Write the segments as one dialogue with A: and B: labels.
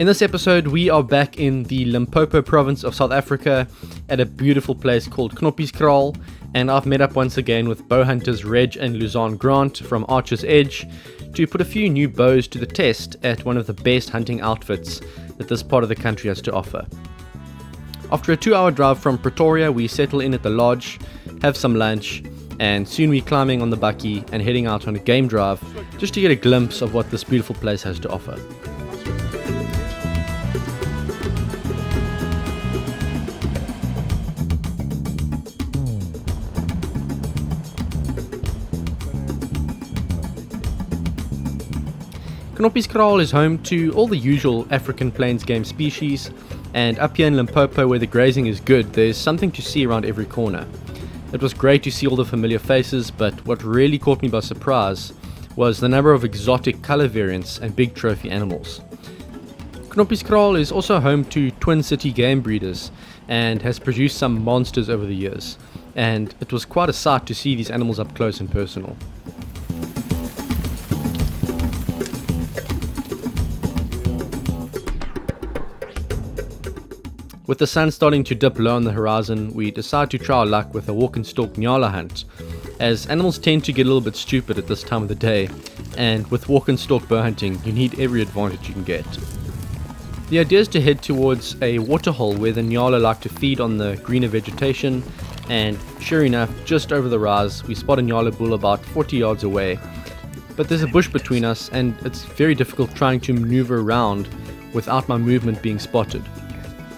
A: In this episode, we are back in the Limpopo province of South Africa at a beautiful place called Knoppieskraal, and I've met up once again with bow hunters Reg and Luzanne Grant from Archer's Edge to put a few new bows to the test at one of the best hunting outfits that this part of the country has to offer. After a 2-hour drive from Pretoria, we settle in at the lodge, have some lunch, and soon we're climbing on the bakkie and heading out on a game drive just to get a glimpse of what this beautiful place has to offer. Knoppieskraal is home to all the usual African plains game species, and up here in Limpopo where the grazing is good, there's something to see around every corner. It was great to see all the familiar faces, but what really caught me by surprise was the number of exotic color variants and big trophy animals. Knoppieskraal is also home to Twin City game breeders and has produced some monsters over the years, and it was quite a sight to see these animals up close and personal. With the sun starting to dip low on the horizon, we decide to try our luck with a walk and stalk NYALA hunt, as animals tend to get a little bit stupid at this time of the day, and with walk and stalk bow hunting, you need every advantage you can get. The idea is to head towards a waterhole where the NYALA like to feed on the greener vegetation, and sure enough, just over the rise, we spot a NYALA bull about 40 yards away. But there's a bush between us, and it's very difficult trying to maneuver around without my movement being spotted.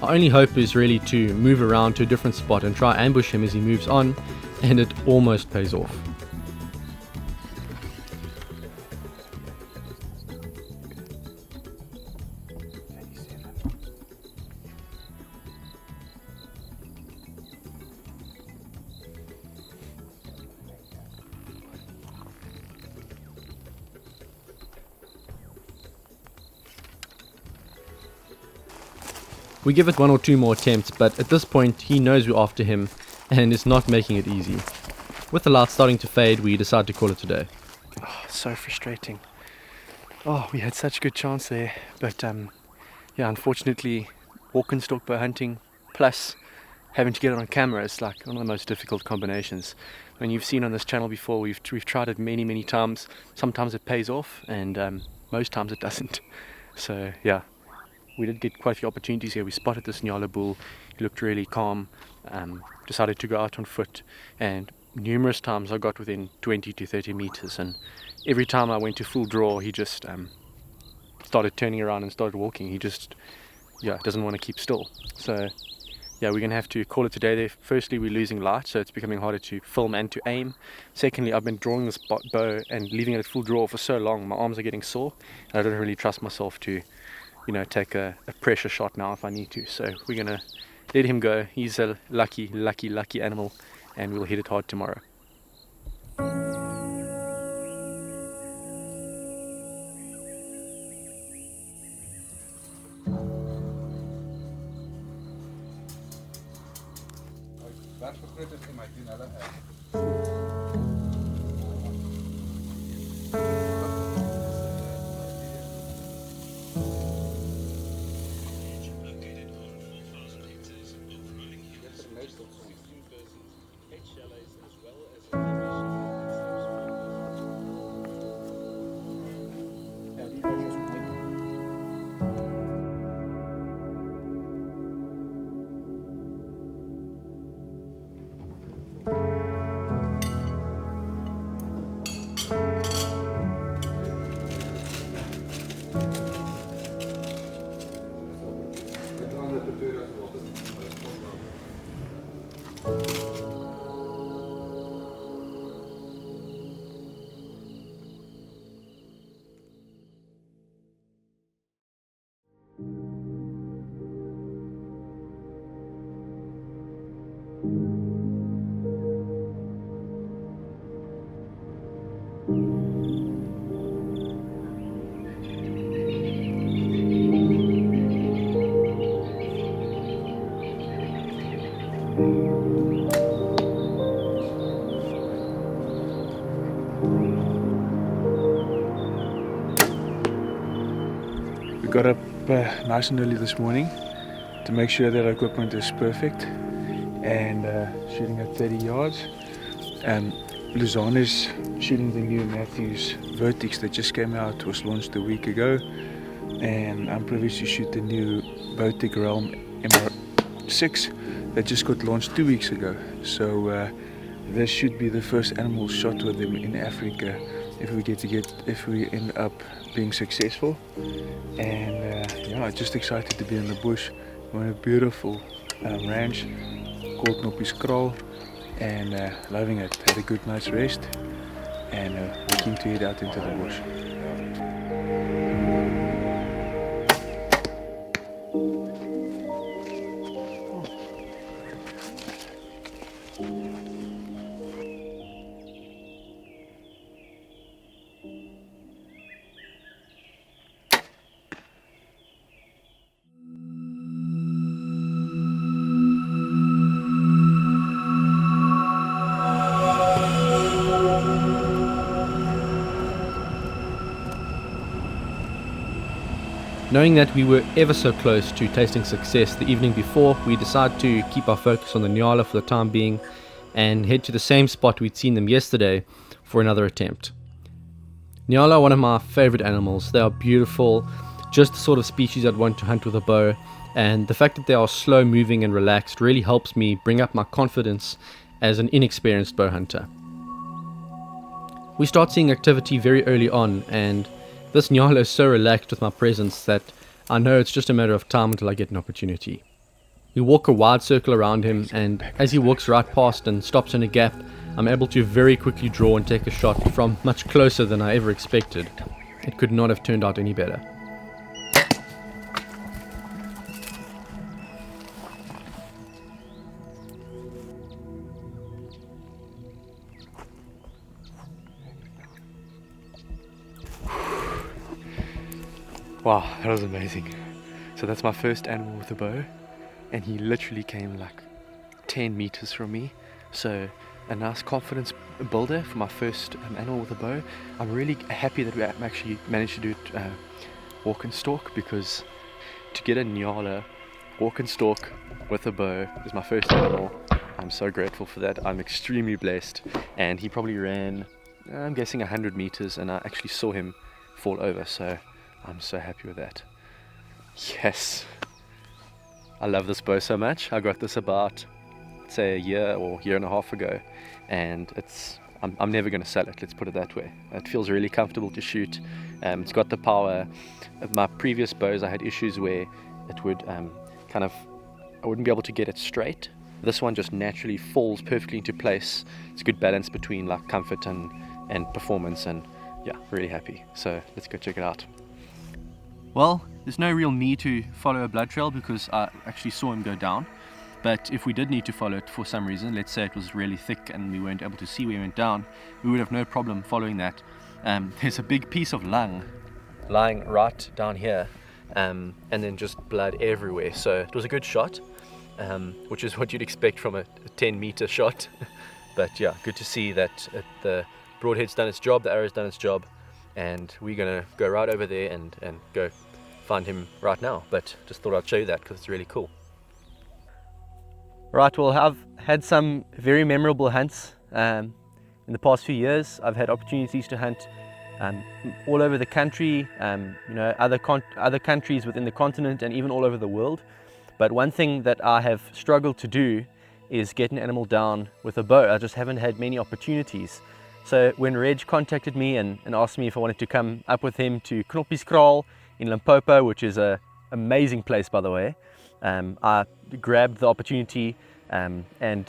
A: Our only hope is really to move around to a different spot and try ambush him as he moves on, and it almost pays off. We give it 1 or 2 more attempts, but at this point he knows we're after him and is not making it easy. With the light starting to fade, we decide to call it a day.
B: Oh, so frustrating. Oh, we had such a good chance there, but unfortunately, walk and stalk bow hunting plus having to get it on camera is like one of the most difficult combinations. When you've seen on this channel before, we've tried it many times. Sometimes it pays off, and most times it doesn't. So yeah. We did get quite a few opportunities here. We spotted this NYALA bull. He looked really calm. Decided to go out on foot, and numerous times I got within 20 to 30 meters, and every time I went to full draw, he just started turning around and started walking. He just doesn't want to keep still. So yeah, we're gonna have to call it today there. Firstly, we're losing light, so it's becoming harder to film and to aim. Secondly, I've been drawing this bow and leaving it at full draw for so long, my arms are getting sore, and I don't really trust myself to take a pressure shot now if I need to. So we're gonna let him go. He's a lucky animal, and we'll hit it hard tomorrow. We've got a
C: nice and early this morning to make sure that our equipment is perfect, and shooting at 30 yards. Luzon is shooting the new Matthews Vertex that just came out, was launched a week ago, and I'm privileged to shoot the new Bowhunting Realm MR6 that just got launched 2 weeks ago. So this should be the first animal shot with them in Africa if we end up being successful. And yeah, just excited to be in the bush. We're on a beautiful ranch called Knoppieskraal, and loving it. Had a good night's rest, and looking to head out into the bush.
A: Knowing that we were ever so close to tasting success the evening before, we decided to keep our focus on the NYALA for the time being and head to the same spot we'd seen them yesterday for another attempt. NYALA are one of my favorite animals. They are beautiful, just the sort of species I'd want to hunt with a bow, and the fact that they are slow moving and relaxed really helps me bring up my confidence as an inexperienced bow hunter. We start seeing activity very early on, and this NYALA is so relaxed with my presence that I know it's just a matter of time until I get an opportunity. We walk a wide circle around him, and as he walks right past and stops in a gap, I'm able to very quickly draw and take a shot from much closer than I ever expected. It could not have turned out any better.
B: Wow, that was amazing. So that's my first animal with a bow, and he literally came like 10 meters from me. So a nice confidence builder for my first animal with a bow. I'm really happy that we actually managed to do it walk and stalk, because to get a NYALA walk and stalk with a bow is my first animal. I'm so grateful for that. I'm extremely blessed, and he probably ran, I'm guessing 100 meters, and I actually saw him fall over, so I'm so happy with that. Yes, I love this bow so much. I got this about, say, a year or year and a half ago, and I'm never going to sell it, let's put it that way. It feels really comfortable to shoot. It's got the power. My previous bows, I had issues where it would I wouldn't be able to get it straight. This one just naturally falls perfectly into place. It's a good balance between like comfort and performance, and yeah, really happy. So let's go check it out. Well, there's no real need to follow a blood trail because I actually saw him go down. But if we did need to follow it for some reason, let's say it was really thick and we weren't able to see where he went down, we would have no problem following that. There's a big piece of lung lying right down here, and then just blood everywhere. So it was a good shot, which is what you'd expect from a 10-meter shot. But yeah, good to see that the broadhead's done its job, the arrow's done its job, and we're gonna go right over there and go find him right now. But just thought I'd show you that because it's really cool. Right, well, I've had some very memorable hunts in the past few years. I've had opportunities to hunt all over the country, other countries within the continent, and even all over the world. But one thing that I have struggled to do is get an animal down with a bow. I just haven't had many opportunities. So when Reg contacted me and asked me if I wanted to come up with him to Knoppieskraal in Limpopo, which is an amazing place, by the way, I grabbed the opportunity. And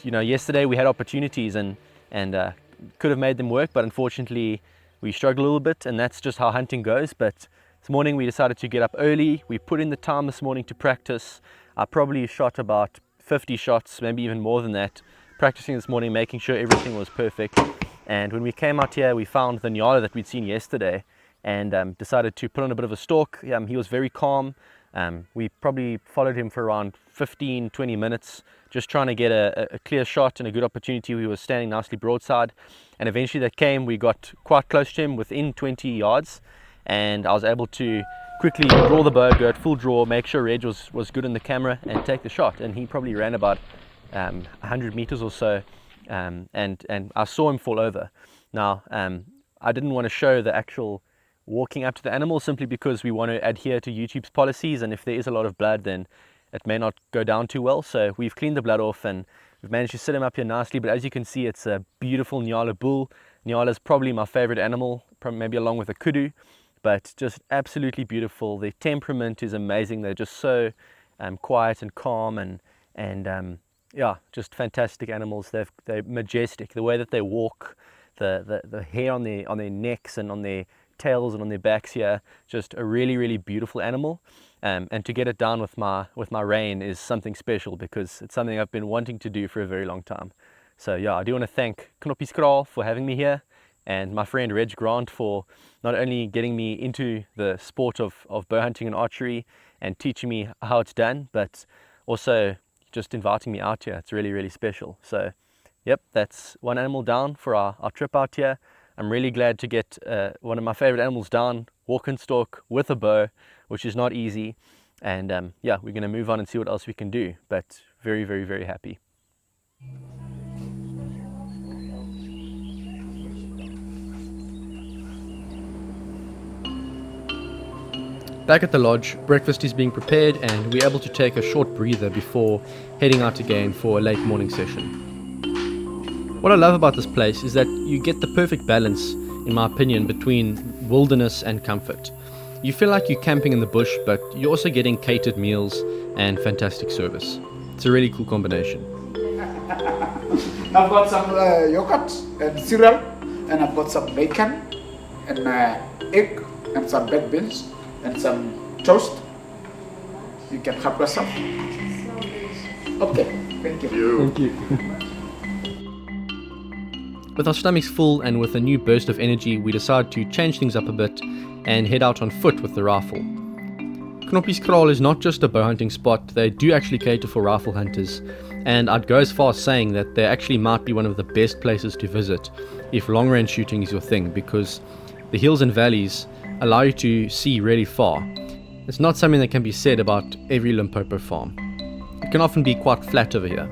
B: yesterday we had opportunities and could have made them work, but unfortunately we struggled a little bit, and that's just how hunting goes. But this morning we decided to get up early. We put in the time this morning to practice. I probably shot about 50 shots, maybe even more than that, practicing this morning, making sure everything was perfect. And when we came out here, we found the NYALA that we'd seen yesterday, and decided to put on a bit of a stalk. He was very calm. We probably followed him for around 15-20 minutes, just trying to get a clear shot and a good opportunity. We were standing nicely broadside, and eventually that came. We got quite close to him, within 20 yards, and I was able to
A: quickly draw the bow, go at full draw, make sure Reg was good in the camera, and take the shot. And he probably ran about 100 meters or so, and I saw him fall over. Now, I didn't want to show the actual walking up to the animal simply because we want to adhere to YouTube's policies, and if there is a lot of blood, then it may not go down too well. So we've cleaned the blood off and we've managed to sit him up here nicely. But as you can see, it's a beautiful NYALA bull. NYALA is probably my favorite animal, maybe along with a kudu, but just absolutely beautiful. Their temperament is amazing. They're just so quiet and calm, and yeah, just fantastic animals. They're majestic. The way that they walk, the hair on their necks and on their tails and on their backs here, just a really, really beautiful animal. And to get it down with my rein is something special, because it's something I've been wanting to do for a very long time. So yeah, I do want to thank Knoppieskraal for having me here, and my friend Reg Grant for not only getting me into the sport of bow hunting and archery and teaching me how it's done, but also just inviting me out here. It's really, really special. So yep, that's one animal down for our trip out here. I'm really glad to get one of my favorite animals down, walk and stalk with a bow, which is not easy. And yeah, we're going to move on and see what else we can do, but very, very, very happy. Back at the lodge, breakfast is being prepared and we're able to take a short breather before heading out again for a late morning session. What I love about this place is that you get the perfect balance, in my opinion, between wilderness and comfort. You feel like you're camping in the bush, but you're also getting catered meals and fantastic service. It's a really cool combination.
D: I've got some yogurt and cereal, and I've got some bacon and egg and some baked beans and some toast. You can have yourself. Okay, thank you.
C: Thank you.
A: With our stomachs full and with a new burst of energy, we decide to change things up a bit and head out on foot with the rifle. Knoppieskraal is not just a bow hunting spot, they do actually cater for rifle hunters, and I'd go as far as saying that they actually might be one of the best places to visit if long range shooting is your thing, because the hills and valleys allow you to see really far. It's not something that can be said about every Limpopo farm. It can often be quite flat over here.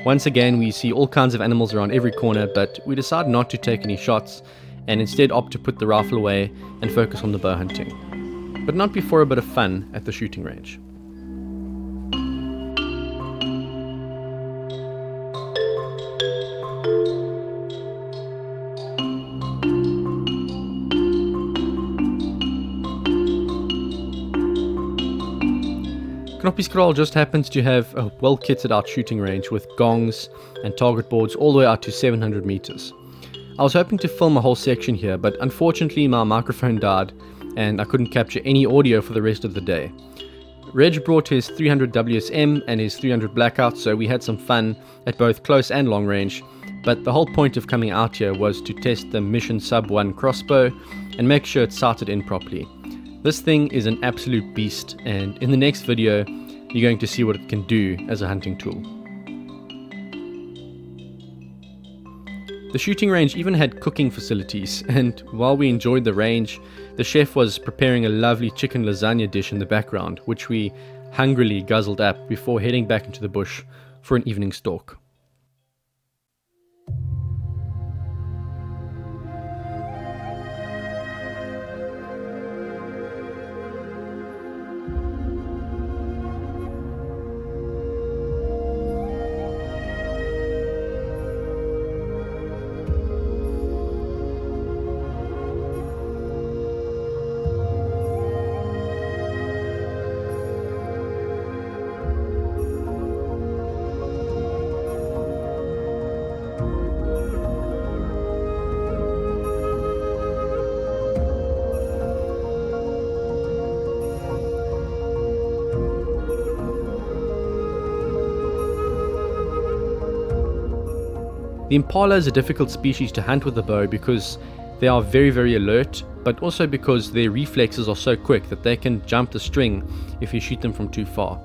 A: Once again, we see all kinds of animals around every corner, but we decide not to take any shots and instead opt to put the rifle away and focus on the bow hunting. But not before a bit of fun at the shooting range. Knoppieskraal just happens to have a well kitted out shooting range with gongs and target boards all the way out to 700 meters. I was hoping to film a whole section here, but unfortunately my microphone died and I couldn't capture any audio for the rest of the day. Reg brought his 300 WSM and his 300 Blackout, so we had some fun at both close and long range, but the whole point of coming out here was to test the Mission Sub 1 crossbow and make sure it's sighted in properly. This thing is an absolute beast, and in the next video you're going to see what it can do as a hunting tool. The shooting range even had cooking facilities, and while we enjoyed the range, the chef was preparing a lovely chicken lasagna dish in the background, which we hungrily guzzled up before heading back into the bush for an evening stalk. The impala is a difficult species to hunt with the bow because they are very, very alert, but also because their reflexes are so quick that they can jump the string if you shoot them from too far.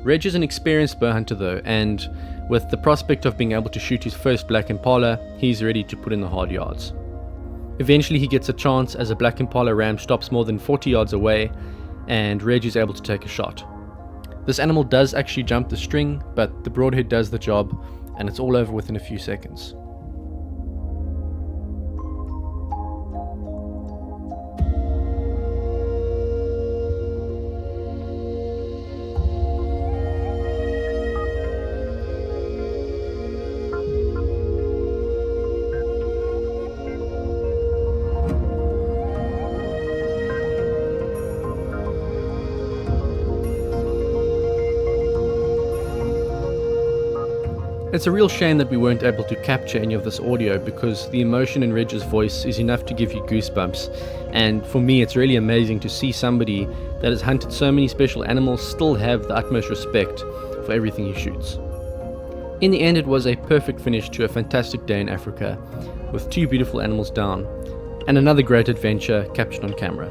A: Reg is an experienced bow hunter though, and with the prospect of being able to shoot his first black impala, he's ready to put in the hard yards. Eventually he gets a chance as a black impala ram stops more than 40 yards away, and Reg is able to take a shot. This animal does actually jump the string, but the broadhead does the job, and it's all over within a few seconds. It's a real shame that we weren't able to capture any of this audio, because the emotion in Reg's voice is enough to give you goosebumps, and for me it's really amazing to see somebody that has hunted so many special animals still have the utmost respect for everything he shoots. In the end, it was a perfect finish to a fantastic day in Africa, with 2 beautiful animals down, and another great adventure captured on camera.